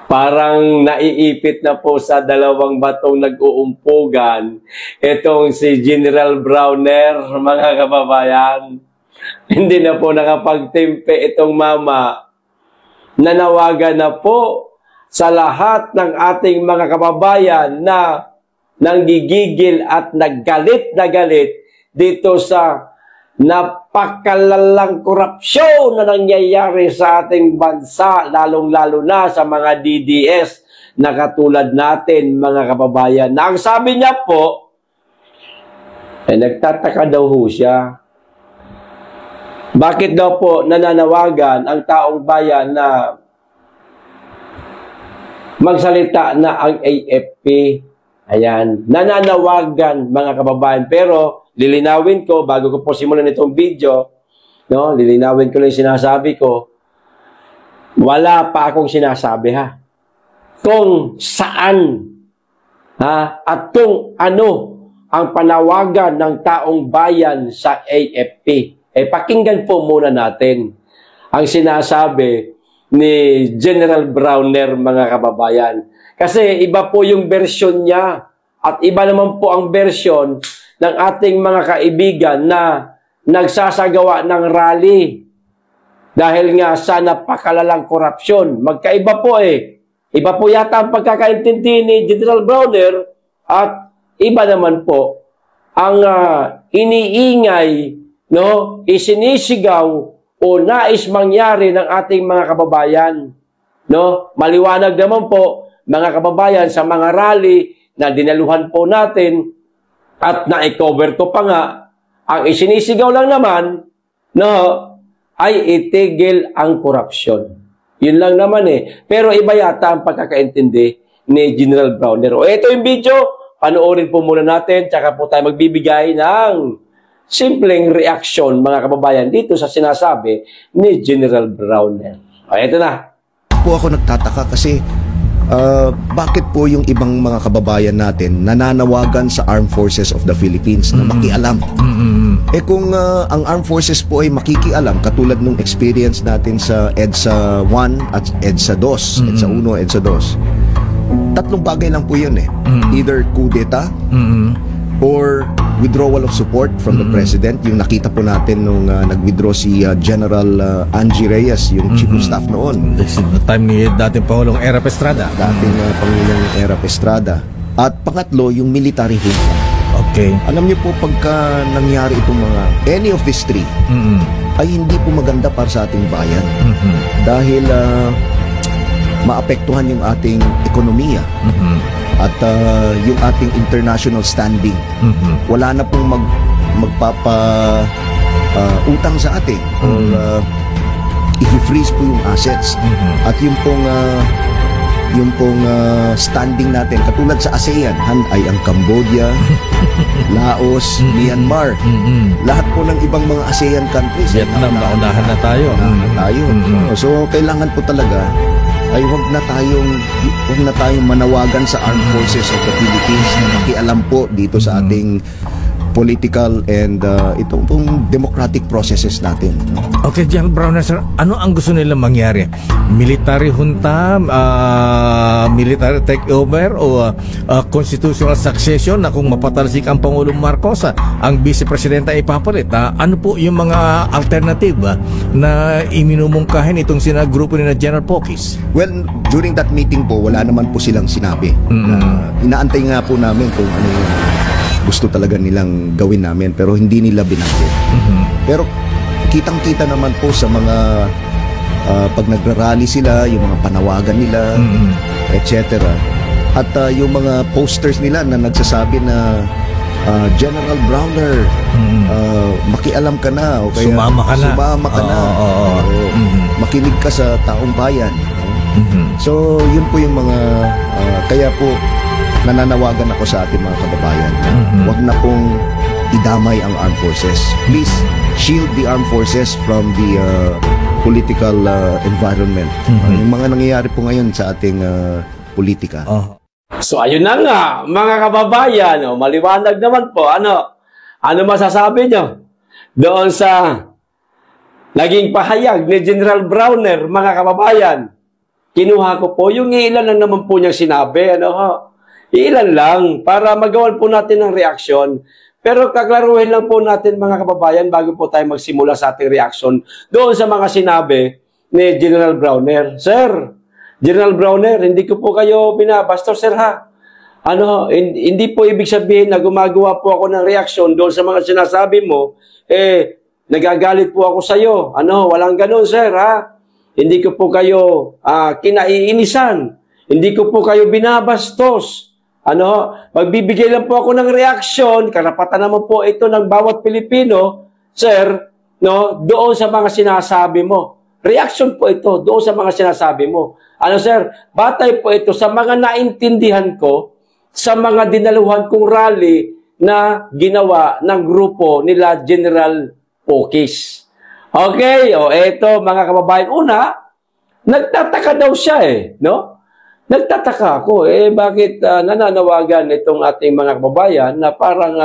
Parang naiipit na po sa dalawang batong nag-uumpugan itong si General Browner, mga kababayan. Hindi na po nakapagtimpe itong mama. Nanawagan na po sa lahat ng ating mga kababayan na nanggigigil at naggalit na galit dito sa napakalalang korupsyon na nangyayari sa ating bansa, lalong-lalo na sa mga DDS na katulad natin, mga kababayan. Na ang sabi niya po, nagtataka daw ho siya. Bakit daw po nananawagan ang taong bayan na magsalita na ang AFP? Ayan, nananawagan, mga kababayan. Pero lilinawin ko, bago ko po simulan itong video, no, lilinawin ko lang yung sinasabi ko, wala pa akong sinasabi, ha? Kung saan, ha, at kung ano ang panawagan ng taong bayan sa AFP. Pakinggan po muna natin ang sinasabi ni General Browner, mga kababayan. Kasi iba po yung version niya at iba naman po ang version ng ating mga kaibigan na nagsasagawa ng rally dahil nga sa napakalalang korupsyon. Magkaiba po Iba po yata ang pagkakaintindi ni General Browner at iba naman po ang iniingay, no, isinisigaw o nais mangyari ng ating mga kababayan. No? Maliwanag naman po, mga kababayan, sa mga rally na dinaluhan po natin at na-cover ko pa nga, ang isinisigaw lang naman, no, ay itigil ang korupsyon. Yun lang naman Pero iba yata ang pagkakaintindi ni General Browner. Ito yung video, panoorin po muna natin, tsaka po tayo magbibigay ng simpleng reaksyon, mga kababayan, dito sa sinasabi ni General Browner. Ito na. Po ako nagtataka kasi bakit po yung ibang mga kababayan natin nananawagan sa Armed Forces of the Philippines na makialam? Kung ang Armed Forces po ay makikialam, katulad nung experience natin sa EDSA 1 at EDSA 2, EDSA 1, EDSA 2, tatlong bagay lang po yun Either coup d'etat, or withdrawal of support from the President. Yung nakita po natin nung nag-withdraw si General Angie Reyes, yung Chief of Staff noon. This is the time ni dating Pangulong Erap Estrada. Dating Pangulong Erap Estrada. At pangatlo, yung military junta. Okay. Alam niyo po, pagka nangyari itong mga, any of these three, ay hindi po maganda para sa ating bayan. Dahil maapektuhan yung ating ekonomiya. At yung ating international standing. Wala na pong magpapa-utang sa atin or i-freeze po yung assets. At yung pong standing natin, katulad sa ASEAN, ay ang Cambodia, Laos, Myanmar, lahat po ng ibang mga ASEAN countries. Vietnam, naunahan na tayo. So, kailangan po talaga ay huwag na tayong manawagan sa Armed Forces of the Philippines na makialam po dito sa ating political and itong pong democratic processes natin. Okay, General Browner, sir, ano ang gusto nila mangyari? Military junta, military takeover o constitutional succession na kung mapatalsik ang Pangulong Marcos, ang Vice Presidenta ipapalit? Ano po yung mga alternative na iminumungkahin itong grupo ni na General Pokis? Well, during that meeting po, wala naman po silang sinabi. Inaantay nga po namin kung ano yung gusto talaga nilang gawin namin, pero hindi nila binanggit. Pero kitang-kita naman po sa mga pag nagrarally sila, yung mga panawagan nila, etc. At yung mga posters nila na nagsasabi na General Browner, makialam ka na, o kaya sumama ka na, makinig ka sa taong bayan. So yun po yung mga kaya po nananawagan ako sa ating mga kababayan. Huwag na pong idamay ang armed forces. Please shield the armed forces from the political environment. Yung mga nangyayari po ngayon sa ating politika. So ayun na nga, mga kababayan, maliwanag naman po. Ano masasabi nyo doon sa naging pahayag ni General Browner, mga kababayan? kinuha ko po yung ilan lang naman po niyang sinabi. Ano ho? Ilan lang para magawan po natin ng reaksyon. Pero kaklaruhin lang po natin mga kababayan bago po tayo magsimula sa ating reaksyon doon sa mga sinabi ni General Browner. Sir, General Browner, hindi ko po kayo binabastos, sir ha. Ano, hindi po ibig sabihin na gumagawa po ako ng reaksyon doon sa mga sinasabi mo, nagagalit po ako sa iyo. Ano, walang ganoon, sir ha. Hindi ko po kayo kinaiinisan. Hindi ko po kayo binabastos. Ano, magbibigay lang po ako ng reaksyon, karapatan naman po ito ng bawat Pilipino, sir, no, doon sa mga sinasabi mo. Reaction po ito doon sa mga sinasabi mo. Ano, sir, batay po ito sa mga naintindihan ko sa mga dinaluhan kong rally na ginawa ng grupo nila General Pokis. Okay, o eto mga kababayan, una, nagtataka daw siya no? Nagtataka ako, bakit nananawagan itong ating mga kababayan na parang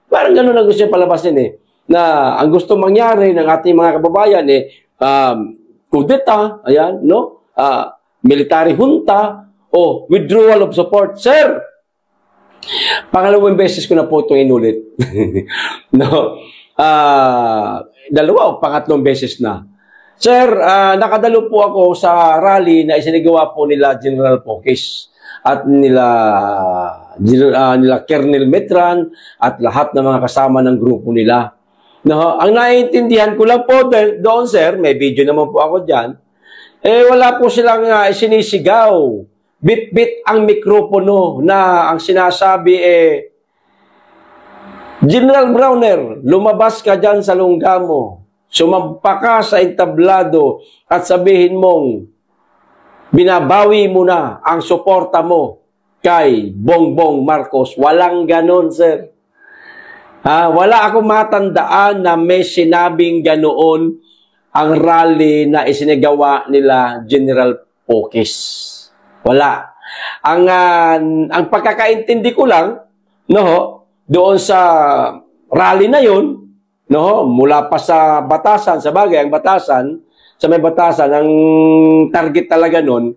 gano'n ang gusto niya palabasin na ang gusto mangyari ng ating mga kababayan kudeta, ayan, no? Military junta, o withdrawal of support. Sir, pangalawang beses ko na po itong inulit. No? Dalawa o pangatlong beses na. Sir, nakadalo po ako sa rally na isinagawa po nila General Pokis at nila Colonel Metran at lahat ng mga kasama ng grupo nila. No, ang naiintindihan ko lang po doon, sir, may video naman po ako dyan, wala po silang sinisigaw. Bit-bit ang mikropono na ang sinasabi General Browner, lumabas ka dyan sa lungga mo. Sumampa ka sa entablado at sabihin mong binabawi mo na ang suporta mo kay Bongbong Marcos. Walang ganon, sir. Wala akong matandaan na may sinabing ganoon ang rally na isinagawa nila General Pokis. Wala. Ang pagkakaintindi ko lang, doon sa rally na yun, mula pa sa batasan, sa bagay, ang batasan, sa may batasan, ang target talaga nun,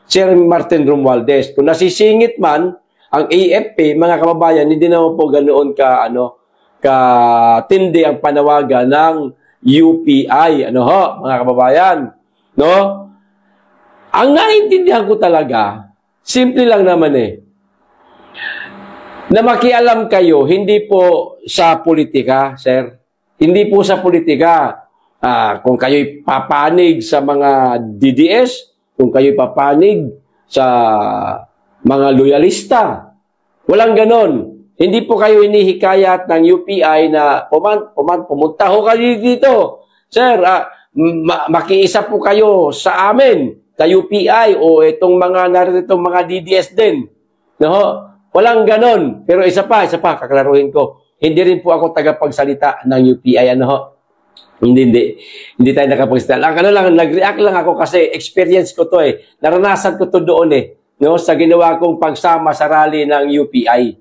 Sir Martin Romualdez. Kung nasisingit man, ang AFP, mga kababayan, hindi naman po ganoon katindi ang panawagan ng UPI. Mga kababayan? No? Ang naintindihan ko talaga, simple lang naman na makialam kayo, hindi po sa politika, sir. Hindi po sa politika. Kung kayo'y papanig sa mga DDS, kung kayo'y papanig sa mga loyalista, walang ganon. Hindi po kayo inihikayat ng UPI na pumunta ho kayo dito. Sir, makiisa po kayo sa amin, sa UPI o itong mga naritong mga DDS din. Walang ganon. Pero isa pa, kaklaruhin ko. Hindi rin po ako tagapagsalita ng UPI. Hindi tayo nakapagsalita. Nag-react lang ako kasi experience ko to Naranasan ko to doon sa ginawa kong pagsama sa rally ng UPI.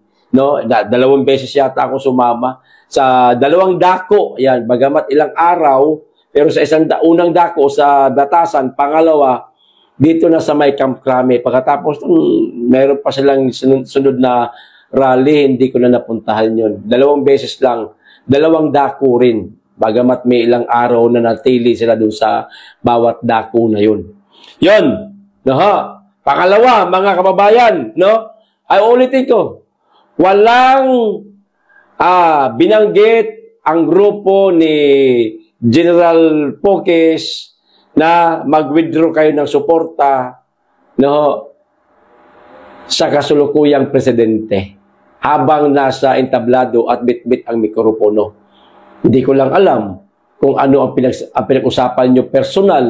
Dalawang beses yata ako sumama. Sa dalawang dako, yan, bagamat ilang araw, pero sa unang dako sa batasan, pangalawa, dito na sa may Camp Crame. Pagkatapos, meron pa silang sunod na rally, hindi ko na napuntahan yun. Dalawang beses lang, dalawang dako rin. Bagamat may ilang araw na natili sila doon sa bawat dako na yun. Yun. Pangalawa, mga kababayan, ay ulitin ko, walang binanggit ang grupo ni General Pokis na mag-withdraw kayo ng suporta sa kasulukuyang presidente habang nasa entablado at bit-bit ang mikropono. Hindi ko lang alam kung ano ang pinag-usapan nyo personal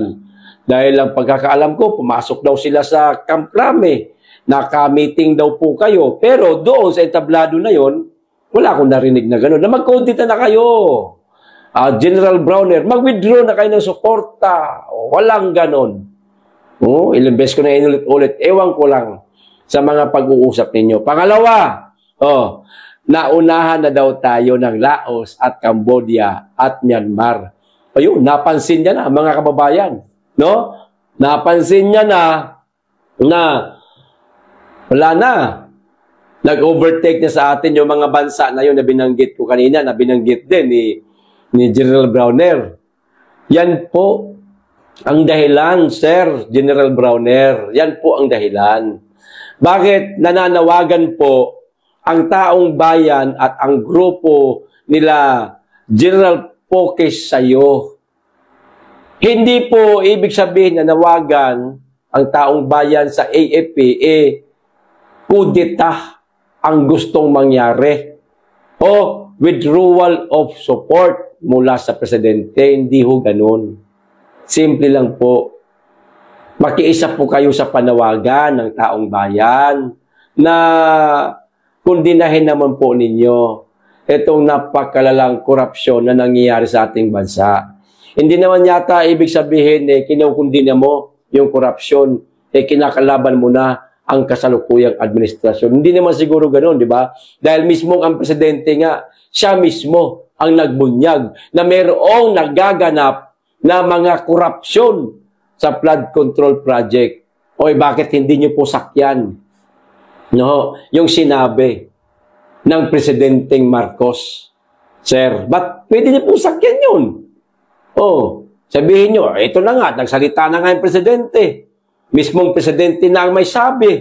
dahil ang pagkakaalam ko, pumasok daw sila sa Camp Crame, naka-meeting daw po kayo, pero doon sa entablado na yon, wala akong narinig na gano'n, na mag-condita na kayo. General Browner, mag-withdraw na kayo ng suporta. Walang ganon. Ilang beses ko na inulit-ulit. Ewan ko lang sa mga pag-uusap ninyo. Pangalawa, naunahan na daw tayo ng Laos at Cambodia at Myanmar. Ayun, napansin niya na, mga kababayan. Napansin niya na na wala na. Nag-overtake na sa atin yung mga bansa na yun na binanggit ko kanina, na binanggit din ni General Browner. Yan po ang dahilan, Sir General Browner. Yan po ang dahilan. Bakit nananawagan po ang taong bayan at ang grupo nila General Poques sa'yo? Hindi po ibig sabihin na nawagan ang taong bayan sa AFP, kudeta ang gustong mangyari o withdrawal of support mula sa presidente. Hindi ho ganun. Simple lang po. Makiisa po kayo sa panawagan ng taong bayan na kundinahin naman po ninyo itong napakalalang korupsyon na nangyayari sa ating bansa. Hindi naman yata ibig sabihin kinukundina mo yung korupsyon, kinakalaban mo na ang kasalukuyang administrasyon. Hindi naman siguro ganoon, di ba? Dahil mismo ang presidente nga, siya mismo ang nagbunyag na mayroong nagaganap na mga korupsyon sa flood control project. Oy, bakit hindi niyo po sakyan? No, yung sinabi ng presidenteng Marcos. Sir, ba't pwede niyo po sakyan yun? Oh, sabihin niyo, ito na nga, nagsalita na nga yung presidente. Mismong presidente na ang may sabi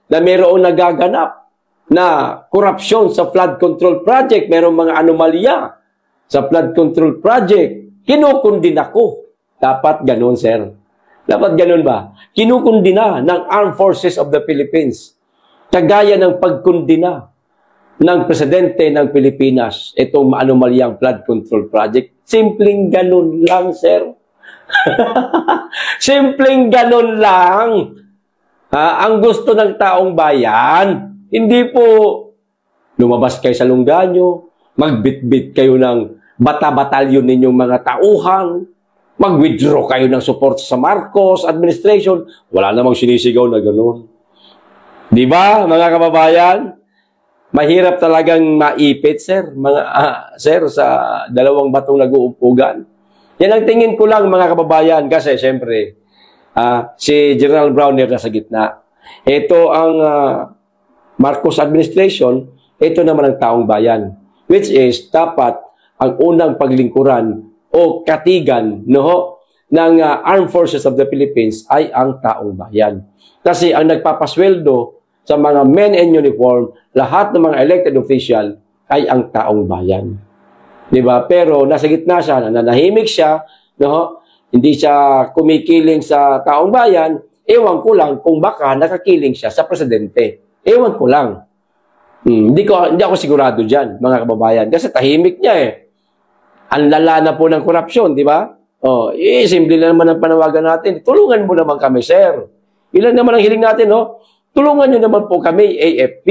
na mayroong nagaganap na korupsyon sa flood control project, mayroong mga anomalya sa flood control project. Kinukundina ko. Dapat ganun, sir. Dapat ganun ba? Kinukundina ng Armed Forces of the Philippines. Kagaya ng pagkundina ng presidente ng Pilipinas itong anomalyang flood control project. Simpleng ganun lang, sir. Simpleng ganun lang. Ang gusto ng taong bayan, hindi po lumabas kayo sa lungga nyo, magbitbit kayo ng bata-batalyon ninyong mga tauhan, mag-withdraw kayo ng support sa Marcos administration. Wala namang sinisigaw na ganun. Di ba, mga kababayan? Mahirap talagang maipit, sir, sir, sa dalawang batong nag-uumpugan. Yan ang tingin ko lang, mga kababayan, kasi siyempre, si General Browner nasa gitna. Ito ang Marcos administration, ito naman ang taong bayan. Which is, dapat ang unang paglingkuran o katigan ng Armed Forces of the Philippines ay ang taong bayan. Kasi ang nagpapasweldo sa mga men in uniform, lahat ng mga elected official ay ang taong bayan. Diba? Pero nasa gitna siya, nanahimik siya, hindi siya kumikiling sa taong bayan, ewan ko lang kung baka nakakiling siya sa presidente. Ewan ko lang. Hindi ako sigurado dyan, mga kababayan. Kasi tahimik niya Ang lala na po ng korupsyon, di ba? Simple na naman ang panawagan natin. Tulungan mo naman kami, sir. Ilan naman ang hiling natin, Tulungan nyo naman po kami, AFP,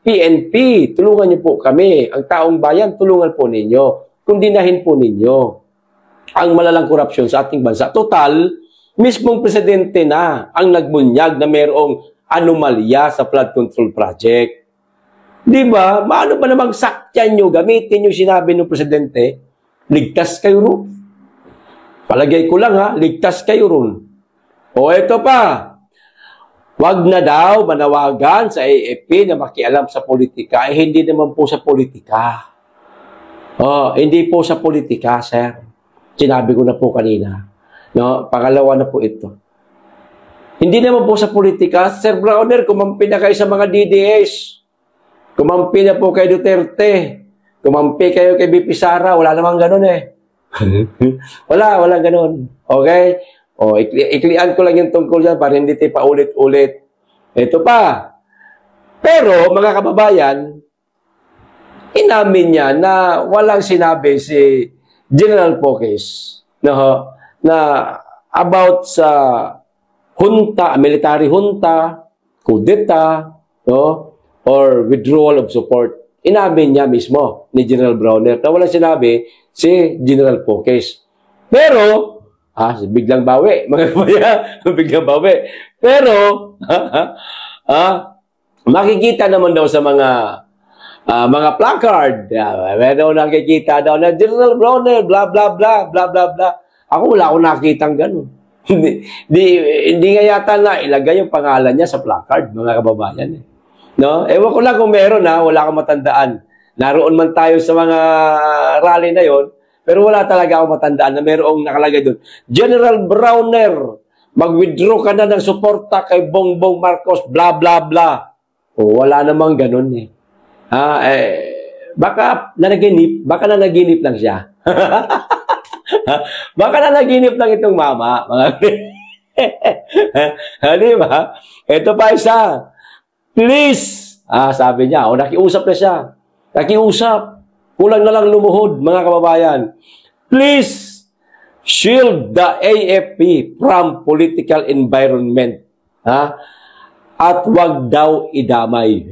PNP, tulungan niyo po kami. Ang taong bayan, tulungan po ninyo. Kundinahin po ninyo ang malalang korupsyon sa ating bansa. Total, mismong presidente na ang nagbunyag na mayroong anomalya sa flood control project. Di ba? Maano ba namang sakyan nyo, gamitin yung sinabi ng presidente, ligtas kayo ron. Palagay ko lang ligtas kayo ron. O ito pa, wag na daw manawagan sa AFP na makialam sa politika. Hindi naman po sa politika. Hindi po sa politika, sir. Sinabi ko na po kanina. Pangalawa na po ito. Hindi naman po sa politika. Sir Browner, kumampi na kayo sa mga DDS. Kumampi na po kay Duterte. Kumampi kayo kay BP Sara. Wala namang ganun Wala ganun. Okay? Iklian ko lang yung tungkol dyan para hindi tayo paulit-ulit. Ito pa. Pero, mga kababayan, inamin niya na walang sinabi si General Poques na about sa junta, military junta, kudeta, or withdrawal of support. Inamin niya mismo ni General Browner na walang sinabi si General Poques. Pero, biglang bawi, mga kabayan, biglang bawi. Pero, makikita naman daw sa mga placard, meron nakikita daw na General Browner, blah, blah, blah, blah, blah, blah. Ako wala akong nakitang ganun. Hindi nga yata na ilagay yung pangalan niya sa placard, mga kababayan. No? Ewan ko lang kung meron wala akong matandaan. Naroon man tayo sa mga rally na yon, pero wala talaga akong matandaan na mayroong nakalagay doon. General Browner, mag-withdraw ka na ng suporta kay Bongbong Marcos, bla bla bla. O, wala namang ganun eh. Baka nanaginip lang siya. Baka nanaginip lang itong mama. Di ba? Ito pa isa. Please. Sabi niya. Nakiusap na siya. Nakiusap. Kulang na lang lumuhod, mga kababayan. Please shield the AFP from political environment. At wag daw idamay.